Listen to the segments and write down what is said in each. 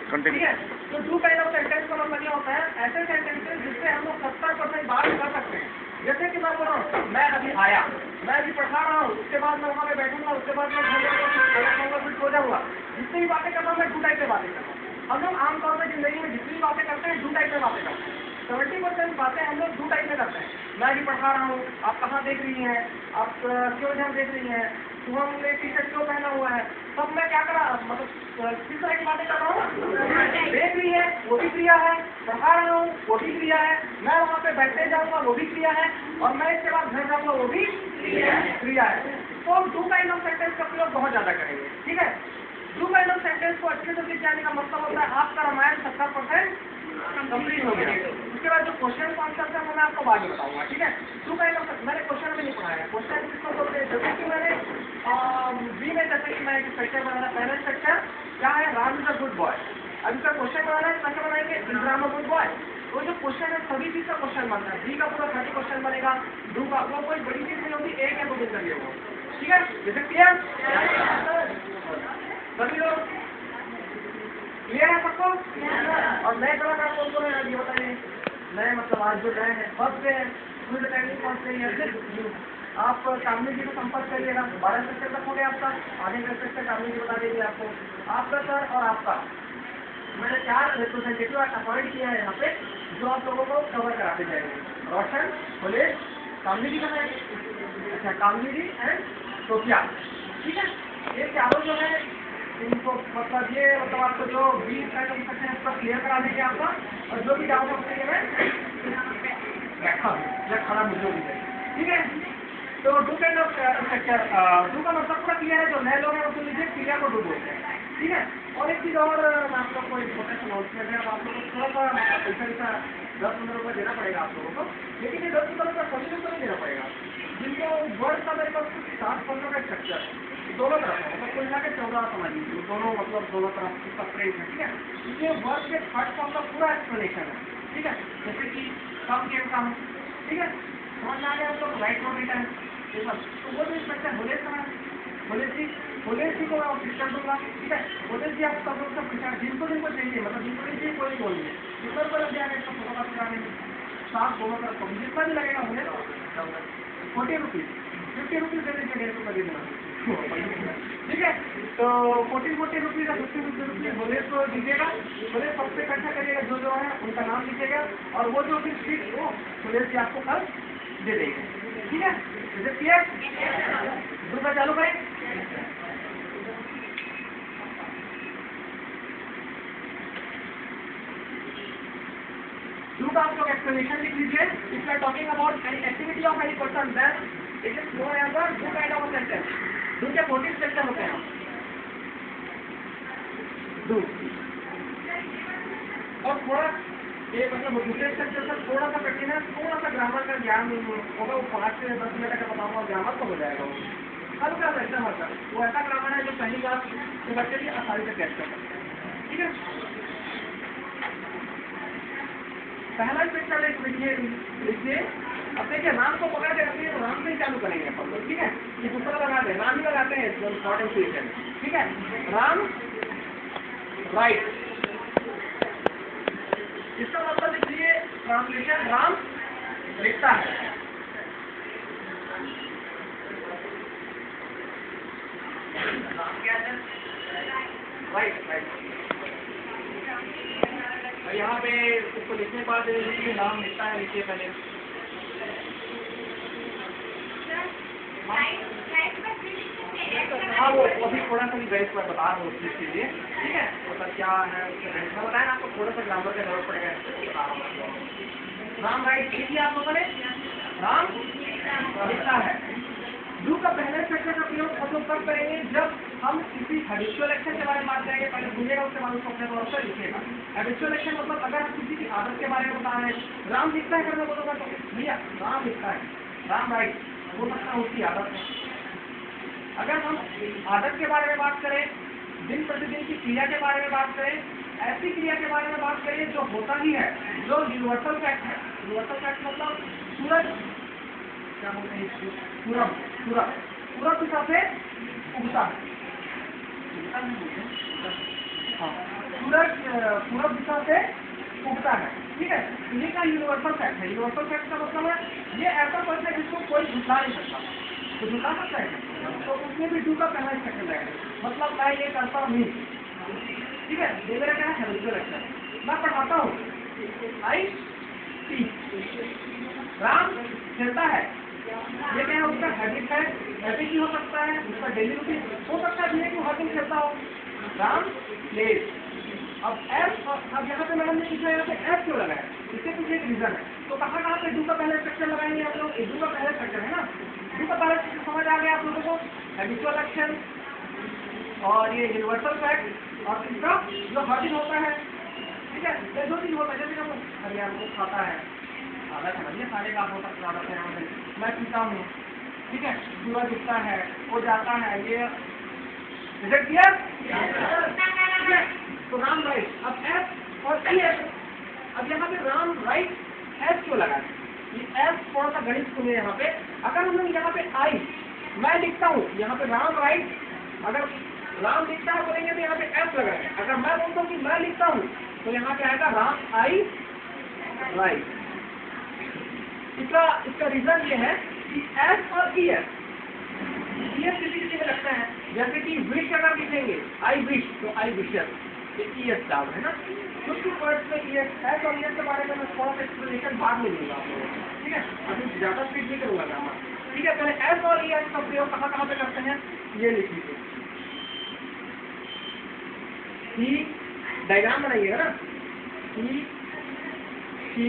ठीक है। तो डू काइंड ऑफ सेंटेंस का मतलब क्या होता है, ऐसे सेंटेंसेस जिससे हम लोग 70% बात कर सकते हैं। जैसे कि मैं बोल रहा हूँ मैं अभी आया, मैं अभी पढ़ा रहा हूँ, उसके बाद मैं वहाँ पे बैठूंगा, उसके बाद मैं घर जाऊंगा, फिर सो जाऊंगा। जितनी भी बातें कर रहा हूँ मैं डू टाइप पे बातें कर रहा हूँ। हम लोग आमतौर पर जिंदगी में जितनी बातें करते हैं डू टाइप पे बातें करते हैं। 70% बातें हम लोग डू टाइप में करते हैं। मैं अभी पढ़ा रहा हूँ, आप कहाँ देख रही हैं, आप क्यों इधर देख रही हैं, सुबह ने टी शर्ट क्यों पहना हुआ है, तब मैं क्या कर रहा हूँ, मतलब किस तरह की बातें कर रहा हूँ, देख रही है वो भी क्रिया है, पढ़ा रहा हूँ वो भी क्रिया है, मैं वहाँ पे बैठने जाऊँगा वो भी क्रिया है, और मैं इसके बाद घर जाऊँगा वो भी क्रिया है। तो डू काइंड ऑफ सेंटेंस का प्रयोग बहुत ज्यादा करेंगे। ठीक है। डू काइंड ऑफ सेंटेंस को अच्छे से सीख जाने का मतलब होता है आपका रामायण 70% कंप्लीट हो गया। उसके बाद जो क्वेश्चन कॉन्सेप्ट है वो मैं आपको बाद में बताऊंगा। ठीक है। डू काइंड ऑफ, मैंने क्वेश्चन भी नहीं पढ़ाया। क्वेश्चन किसको बोलते हैं, जैसे कि मैंने बी में जैसे कि मैं एक स्ट्रक्चर बनाना, पहला स्ट्रक्चर क्या है, Ram is a good boy. अब इसका क्वेश्चन बनाना है, कैसे बनाएंगे, is Ram a good boy. तो जो क्वेश्चन है सभी चीज का क्वेश्चन बनता है। बी का पूरा 30 क्वेश्चन बनेगा, डू का वो कोई बड़ी चीज नहीं होगी, एक या दो दिन लगे वो। ठीक है। जैसे क्लियर सभी लोग, क्लियर है सबको। और नए कलाकार कौन कौन है ये बताइए। नए मतलब आज जो नए हैं फर्स्ट डे है, फुल ट्रेनिंग फर्स्ट डे है। आप कामनी जी को संपर्क करिएगा। 12 सेक्टर तक हो गया आपका, आगे का सेक्टर कामनी जी बता देंगे आपको। आपका सर और आपका मैंने 4 रिप्रेजेंटेटिव अपॉइंट किया है यहाँ पे, जो आप लोगों को कवर कराते जाएंगे। रोशन, पुलिस, कामनी जी का है, अच्छा कामनी जी एंड सोफिया। ठीक है। ये चारों जो है इनको मतलब ये मतलब आपको जो 20 का सकते हैं उसका क्लियर करा देंगे आपका, और जो भी डाउट होते हैं बैठा या खड़ा मुझे भी है। ठीक है। तो do kind of structure, do का मतलब पूरा क्लियर है। जो नए लोग हैं वो सुन लीजिए, क्रिया को डू बोलते हैं। ठीक है। और एक चीज़ और मैं आप लोग को इम्पोर्टेंट अनाउंसमेंट है, आप लोगों को थोड़ा सा पैसा 10-15 रुपये देना पड़ेगा आप लोगों को, लेकिन ये 10-15 रुपये सभी को नहीं देना पड़ेगा। जिनको वर्ड का मेरे पास 7-15 का स्ट्रक्चर है दोनों तरफ है, मतलब कुल मिला के 14 समझ लीजिए, दोनों मतलब दोनों तरफ उसका फ्रेज है। ठीक है। ये वर्ड के थर्ड फॉर्म का पूरा एक्सप्लेनेशन है। ठीक है। जैसे कि कम के कम, ठीक है, समझ में आ गया आपको, राइट नोट रिटर्न, तो वो जो स्ट्रक्चर बोले बोले जी को मैं ऑफिसर दूंगा। ठीक है। बोले जी आप सब लोग सब पूछा जिनको चाहिए, मतलब जिनको नहीं चाहिए कोई बोलिए, कितना रुपये लग जाएगा इसका फोटो कॉपी कराने में, साफ दोनों तरफ को जितना भी लगेगा मुझे 40 रुपीज़, 50 रुपीज़ देने के 1.5 रुपये देना। ठीक है। तो 40 रुपीज़ या 50 रुपीज़ बोले तो दीजिएगा। बोले सबसे इकट्ठा करिएगा, जो है उनका नाम लिखिएगा, और वो जो फिर सीट वो बोले जी आपको कल दे देंगे। ठीक है। जैसे क्लियर, दूसरा चालू करें। डू का आप लोग एक्सप्लेनेशन लिख लीजिए। If you are talking about any activity of any person then it is known as a do kind of sentence. Do के 14 सेक्शन होते हैं। डू और थोड़ा ये मतलब दूसरे सेक्शन से थोड़ा सा कठिन है, थोड़ा सा ग्रामर का ज्ञान होगा, वो 5 से 10 मिनट का बताऊंगा, ग्रामर तो हो जाएगा वो हल्का सा एकदम हल्का। वो ऐसा ग्रामर है जो पहली बार के बच्चे भी आसानी से कैच कर सकते हैं। ठीक है। पहला सेक्शन लिखिए। अब देखिए राम को पकड़ के रखिए, तो राम से ही चालू करेंगे अपन लोग। ठीक है। ये दूसरा लगा दें, राम ही लगाते हैं, इम्पोर्टेंट चीज है। ठीक है। राम राइट, इसका मतलब लिखिए ट्रांसलेशन, राम लिखता है। राम क्या है, राइट राइट। यहाँ पे उसको लिखने के बाद नाम लिखता है, लिखिए पहले। हाँ वो अभी थोड़ा सा बेस पर बता रहा हूँ उस चीज़ के लिए। ठीक है। मतलब क्या है उसमें बताया ना, आपको थोड़ा सा ग्रामर का जरूरत पड़ेगा, बता रहा हूँ। राम राइट लिखिए आप लोगों ने, राम लिखता है। डू का पहले सेक्शन का प्रयोग हम लोग कब करेंगे, जब हम किसी हैबिचुअल एक्शन के बारे में बात करेंगे। पहले सुनिएगा, उसके बाद उसको अपने तौर पर लिखिएगा। हैबिचुअल एक्शन मतलब अगर हम किसी की आदत के बारे में बता रहे हैं, राम लिखता है, करना बोलूँगा तो भैया राम लिखता है, राम राइट हो सकता है उसकी आदत है। अगर हम आदत के बारे में बात करें, दिन प्रतिदिन की क्रिया के बारे में बात करें, ऐसी क्रिया के बारे में बात करें जो होता ही है, जो यूनिवर्सल फैक्ट है। यूनिवर्सल फैक्ट मतलब सूरज क्या बोलते हैं, पूरब दिशा से उगता है। हाँ सूरज पूरब दिशा से उगता है, ठीक है। ये का यूनिवर्सल फैक्ट है। यूनिवर्सल फैक्ट का मतलब है ये ऐसा फैक्ट है जिसको कोई झुठला नहीं सकता। तो झुठला सकता है तो उसमें भी डू का पहला स्ट्रक्चर लगेगा, मतलब मैं ये करता हूँ, ठीक है। ये मेरा क्या है, हैबिचुअल एक्शन। मैं पढ़ाता हूँ, आई सी। राम खेलता है, ये क्या है, उसका हैबिट है। हैबिट ही हो सकता है, उसका डेली रूटीन हो सकता है कि हर दिन खेलता हो। राम प्लेज। अब एफ, अब यहाँ पे मैडम ने पूछा यहाँ पे एफ क्यों लगाया, इसके पीछे एक रीजन है। तो कहाँ पे डू का पहले स्ट्रक्चर लगाएंगे आप लोग, डू का पहले स्ट्रक्चर है ना, डू का पहले स्ट्रक्चर समझ आ गया आप लोगों को, हैबिचुअल एक्शन और ये यूनिवर्सल फैक्ट और इसका जो हर दिन होता है, ठीक है। ये दो चीज होता है, जैसे कि हरियाण को खाता है, आधा समझिए खाने का हो सकता है, मैं पीता हूँ, ठीक है। सूरज उगता है, वो जाता है, ये रिजेक्ट किया, ठीक है। तो राम राइट। अब एफ और ई एफ, अब यहाँ पे राम राइट एफ क्यों लगा, ये एफ थोड़ा सा गणित सुनिए यहाँ पे। अगर हम लोग यहाँ पे आई मैं लिखता हूँ, यहाँ पे राम राइट, अगर राम लिखता है बोलेंगे तो यहाँ पे एफ लगाएंगे। अगर मैं बोलता हूँ कि मैं लिखता हूँ तो यहाँ पे आएगा राम आई राइट। इसका रीजन ये है कि एफ और ई एफ किसी किसी में लगता है, जैसे कि विश अगर लिखेंगे आई विश तो आई विशर, ये ई एस डाउन है ना। कुछ वर्ड्स में ई एस एस और ई एस के बारे में मैं थोड़ा सा एक्सप्लेनेशन बाद में दूंगा आप लोगों को, ठीक है। अभी ज्यादा स्पीड नहीं करूंगा ग्रामर, ठीक है। पहले एस और ई एस का प्रयोग कहाँ कहाँ पे करते हैं ये लिख लीजिए। सी डायग्राम बनाइएगा ना, सी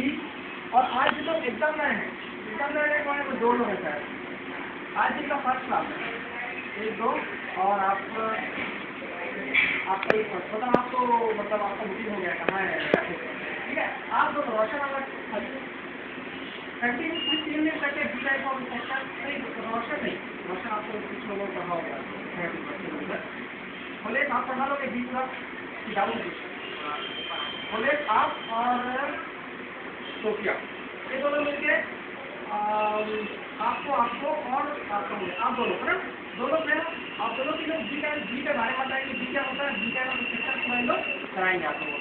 और आज जो लोग एग्जाम में है, एग्जाम में कौन है, दो लोग हैं शायद आज जिनका फर्स्ट क्लास है, एक दो और आपका एक फर्स्ट, मतलब आपको मतलब आपका बुकिंग हो गया कहाँ है, ठीक है। आप दो रोशन अगर कंटिन्यू 3 दिन करके बी टाइप ऑफ सेक्शन नहीं, रोशन नहीं, रोशन आपको कुछ लोगों को पढ़ा होगा, बोले आप पढ़ा लोगे बी पूरा डाउन, बोले आप और सोफिया ये दोनों मिलके आपको और आप दोनों है ना, दोनों में आप दोनों की लोग बी के बारे में बताएंगे, बी क्या होता है, बी का सेक्शन लोग कराएंगे आपको।